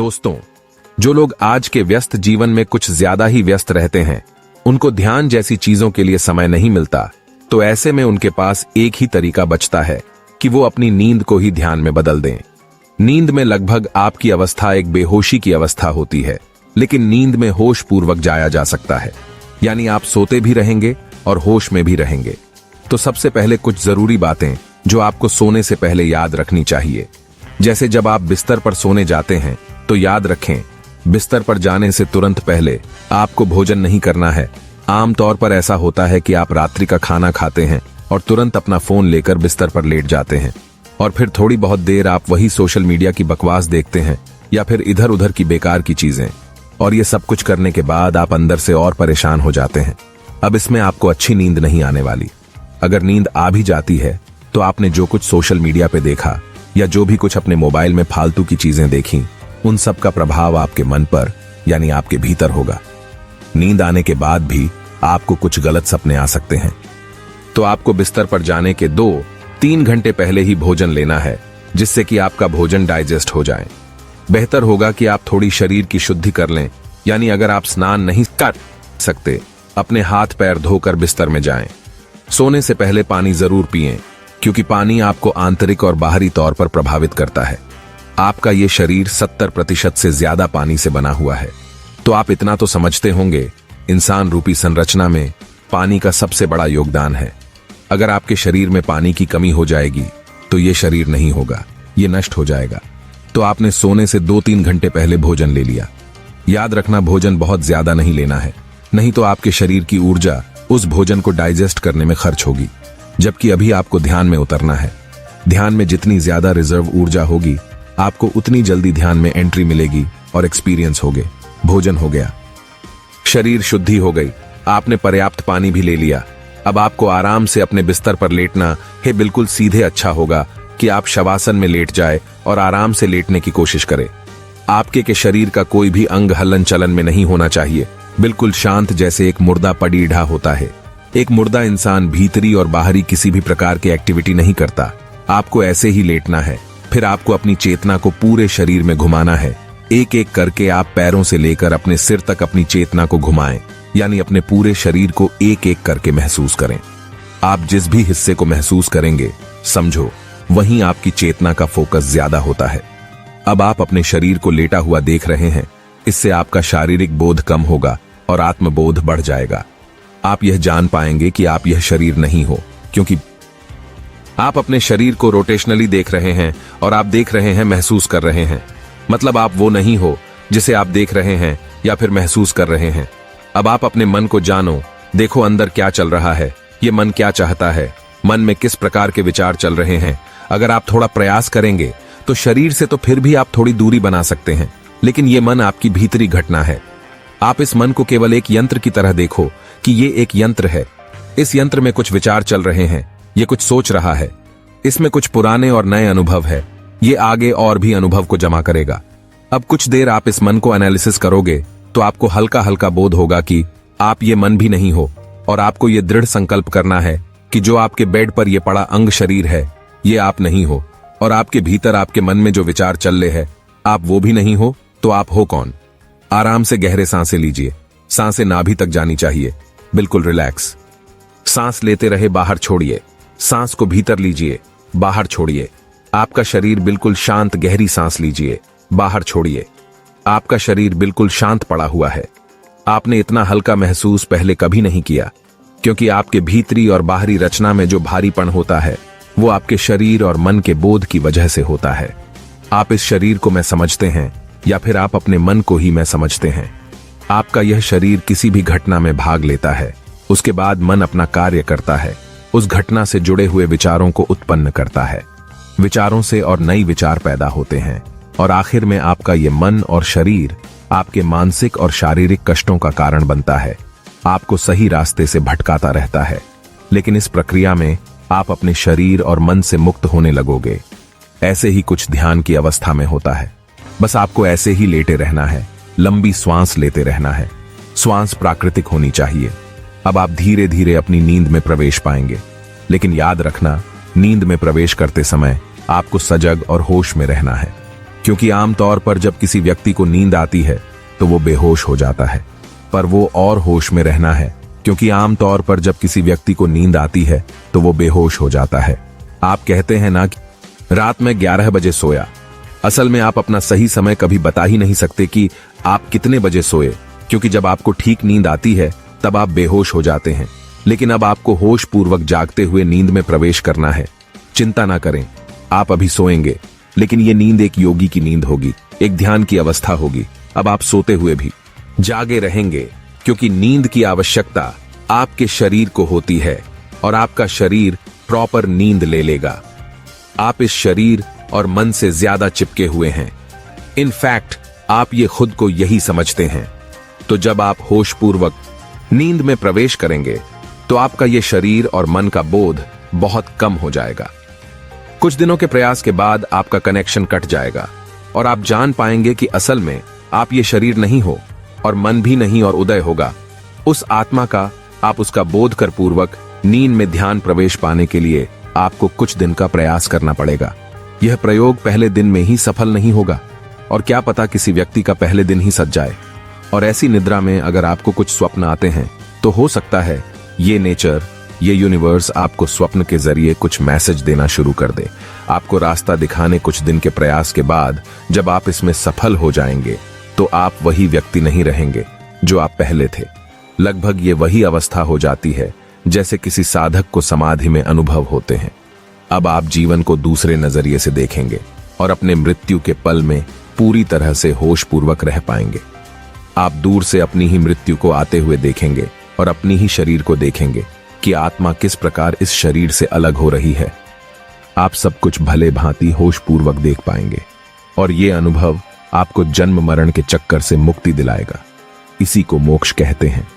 दोस्तों, जो लोग आज के व्यस्त जीवन में कुछ ज्यादा ही व्यस्त रहते हैं, उनको ध्यान जैसी चीजों के लिए समय नहीं मिलता, तो ऐसे में उनके पास एक ही तरीका बचता है कि वो अपनी नींद को ही ध्यान में बदल दें। नींद में लगभग आपकी अवस्था एक बेहोशी की अवस्था होती है, लेकिन नींद में होश पूर्वक जाया जा सकता है, यानी आप सोते भी रहेंगे और होश में भी रहेंगे। तो सबसे पहले कुछ जरूरी बातें जो आपको सोने से पहले याद रखनी चाहिए। जैसे जब आप बिस्तर पर सोने जाते हैं तो याद रखें, बिस्तर पर जाने से तुरंत पहले आपको भोजन नहीं करना है। आमतौर पर ऐसा होता है कि आप रात्रि का खाना खाते हैं और तुरंत अपना फोन लेकर बिस्तर पर लेट जाते हैं और फिर थोड़ी बहुत देर आप वही सोशल मीडिया की बकवास देखते हैं या फिर इधर उधर की बेकार की चीजें, और ये सब कुछ करने के बाद आप अंदर से और परेशान हो जाते हैं। अब इसमें आपको अच्छी नींद नहीं आने वाली। अगर नींद आ भी जाती है तो आपने जो कुछ सोशल मीडिया पे देखा या जो भी कुछ अपने मोबाइल में फालतू की चीजें देखी, उन सब का प्रभाव आपके मन पर यानी आपके भीतर होगा। नींद आने के बाद भी आपको कुछ गलत सपने आ सकते हैं, तो आपको बिस्तर पर जाने के 2-3 घंटे पहले ही भोजन लेना है, जिससे कि आपका भोजन डाइजेस्ट हो जाए। बेहतर होगा कि आप थोड़ी शरीर की शुद्धि कर लें, यानी अगर आप स्नान नहीं कर सकते, अपने हाथ पैर धोकर बिस्तर में जाएं। सोने से पहले पानी जरूर पिएं, क्योंकि पानी आपको आंतरिक और बाहरी तौर पर प्रभावित करता है। आपका ये शरीर 70% से ज्यादा पानी से बना हुआ है, तो आप इतना तो समझते होंगे, इंसान रूपी संरचना में पानी का सबसे बड़ा योगदान है। अगर आपके शरीर में पानी की कमी हो जाएगी तो ये शरीर नहीं होगा, ये नष्ट हो जाएगा। तो आपने सोने से 2-3 घंटे पहले भोजन ले लिया। याद रखना, भोजन बहुत ज्यादा नहीं लेना है, नहीं तो आपके शरीर की ऊर्जा उस भोजन को डाइजेस्ट करने में खर्च होगी, जबकि अभी आपको ध्यान में उतरना है। ध्यान में जितनी ज्यादा रिजर्व ऊर्जा होगी, आपको उतनी जल्दी ध्यान में एंट्री मिलेगी और एक्सपीरियंस होगे। भोजन हो गया, शरीर शुद्धि हो गई, आपने पर्याप्त पानी भी ले लिया। अब आपको आराम से अपने बिस्तर पर लेटना है। बिल्कुल सीधे अच्छा होगा कि आप शवासन में लेट जाए और आराम से लेटने की कोशिश करें। आपके के शरीर का कोई भी अंग हलन चलन में नहीं होना चाहिए, बिल्कुल शांत, जैसे एक मुर्दा पड़ीढ़ा होता है। एक मुर्दा इंसान भीतरी और बाहरी किसी भी प्रकार की एक्टिविटी नहीं करता। आपको ऐसे ही लेटना है। फिर आपको अपनी चेतना को पूरे शरीर में घुमाना है। एक एक करके आप पैरों से लेकर अपने सिर तक अपनी चेतना को घुमाएं, यानी अपने पूरे शरीर को एक एक करके महसूस करें। आप जिस भी हिस्से को महसूस करेंगे, समझो वहीं आपकी चेतना का फोकस ज्यादा होता है। अब आप अपने शरीर को लेटा हुआ देख रहे हैं, इससे आपका शारीरिक बोध कम होगा और आत्मबोध बढ़ जाएगा। आप यह जान पाएंगे कि आप यह शरीर नहीं हो, क्योंकि आप अपने शरीर को रोटेशनली देख रहे हैं और आप देख रहे हैं, महसूस कर रहे हैं। मतलब आप वो नहीं हो जिसे आप देख रहे हैं या फिर महसूस कर रहे हैं। अब आप अपने मन को जानो, देखो अंदर क्या चल रहा है, ये मन क्या चाहता है, मन में किस प्रकार के विचार चल रहे हैं। अगर आप थोड़ा प्रयास करेंगे तो शरीर से तो फिर भी आप थोड़ी दूरी बना सकते हैं, लेकिन ये मन आपकी भीतरी घटना है। आप इस मन को केवल एक यंत्र की तरह देखो कि ये एक यंत्र है। इस यंत्र में कुछ विचार चल रहे हैं, ये कुछ सोच रहा है, इसमें कुछ पुराने और नए अनुभव है, ये आगे और भी अनुभव को जमा करेगा। अब कुछ देर आप इस मन को एनालिसिस करोगे तो आपको हल्का हल्का बोध होगा कि आप ये मन भी नहीं हो, और आपको ये दृढ़ संकल्प करना है कि जो आपके बेड पर ये पड़ा अंग शरीर है, ये आप नहीं हो, और आपके भीतर आपके मन में जो विचार चल रहे हैं, आप वो भी नहीं हो, तो आप हो कौन? आराम से गहरे सांसें लीजिए। सांसें नाभि तक जानी चाहिए, बिल्कुल रिलैक्स। सांस लेते रहे, बाहर छोड़िए। सांस को भीतर लीजिए, बाहर छोड़िए। आपका शरीर बिल्कुल शांत, गहरी सांस लीजिए, बाहर छोड़िए। आपका शरीर बिल्कुल शांत पड़ा हुआ है। आपने इतना हल्का महसूस पहले कभी नहीं किया, क्योंकि आपके भीतरी और बाहरी रचना में जो भारीपन होता है, वो आपके शरीर और मन के बोध की वजह से होता है। आप इस शरीर को मैं समझते हैं या फिर आप अपने मन को ही मैं समझते हैं। आपका यह शरीर किसी भी घटना में भाग लेता है, उसके बाद मन अपना कार्य करता है, उस घटना से जुड़े हुए विचारों को उत्पन्न करता है। विचारों से और नई विचार पैदा होते हैं, और आखिर में आपका ये मन और शरीर आपके मानसिक और शारीरिक कष्टों का कारण बनता है, आपको सही रास्ते से भटकाता रहता है। लेकिन इस प्रक्रिया में आप अपने शरीर और मन से मुक्त होने लगोगे। ऐसे ही कुछ ध्यान की अवस्था में होता है। बस आपको ऐसे ही लेटे रहना है, लंबी श्वास लेते रहना है। श्वास प्राकृतिक होनी चाहिए। अब आप धीरे धीरे अपनी नींद में प्रवेश पाएंगे, लेकिन याद रखना, नींद में प्रवेश करते समय आपको सजग और होश में रहना है। क्योंकि आमतौर पर जब किसी व्यक्ति को नींद आती है तो वो बेहोश हो जाता है, पर वो और होश में रहना है, क्योंकि आमतौर पर जब किसी व्यक्ति को नींद आती है तो वो बेहोश हो जाता है। आप कहते हैं ना कि रात में 11 बजे सोया। असल में आप अपना सही समय कभी बता ही नहीं सकते कि आप कितने बजे सोए, क्योंकि जब आपको ठीक नींद आती है तब आप बेहोश हो जाते हैं। लेकिन अब आपको होश पूर्वक जागते हुए नींद में प्रवेश करना है। चिंता ना करें, आप अभी सोएंगे, लेकिन ये नींद एक योगी की नींद होगी, एक ध्यान की अवस्था होगी। अब आप सोते हुए भी जागे रहेंगे, क्योंकि नींद की आवश्यकता आपके शरीर को होती है और आपका शरीर प्रॉपर नींद ले लेगा। आप इस शरीर और मन से ज्यादा चिपके हुए हैं। इनफैक्ट आप ये खुद को यही समझते हैं। तो जब आप होश पूर्वक नींद में प्रवेश करेंगे तो आपका ये शरीर और मन का बोध बहुत कम हो जाएगा। कुछ दिनों के प्रयास के बाद आपका कनेक्शन कट जाएगा और आप जान पाएंगे कि असल में आप ये शरीर नहीं हो और मन भी नहीं, और उदय होगा उस आत्मा का। आप उसका बोध कर पूर्वक नींद में ध्यान प्रवेश पाने के लिए आपको कुछ दिन का प्रयास करना पड़ेगा। यह प्रयोग पहले दिन में ही सफल नहीं होगा, और क्या पता किसी व्यक्ति का पहले दिन ही सज जाए। और ऐसी निद्रा में अगर आपको कुछ स्वप्न आते हैं तो हो सकता है ये नेचर, ये यूनिवर्स आपको स्वप्न के जरिए कुछ मैसेज देना शुरू कर दे, आपको रास्ता दिखाने। कुछ दिन के प्रयास के बाद जब आप इसमें सफल हो जाएंगे तो आप वही व्यक्ति नहीं रहेंगे जो आप पहले थे। लगभग ये वही अवस्था हो जाती है जैसे किसी साधक को समाधि में अनुभव होते हैं। अब आप जीवन को दूसरे नजरिए से देखेंगे और अपने मृत्यु के पल में पूरी तरह से होश पूर्वक रह पाएंगे। आप दूर से अपनी ही मृत्यु को आते हुए देखेंगे और अपनी ही शरीर को देखेंगे कि आत्मा किस प्रकार इस शरीर से अलग हो रही है। आप सब कुछ भले भांति होश पूर्वक देख पाएंगे और ये अनुभव आपको जन्म मरण के चक्कर से मुक्ति दिलाएगा। इसी को मोक्ष कहते हैं।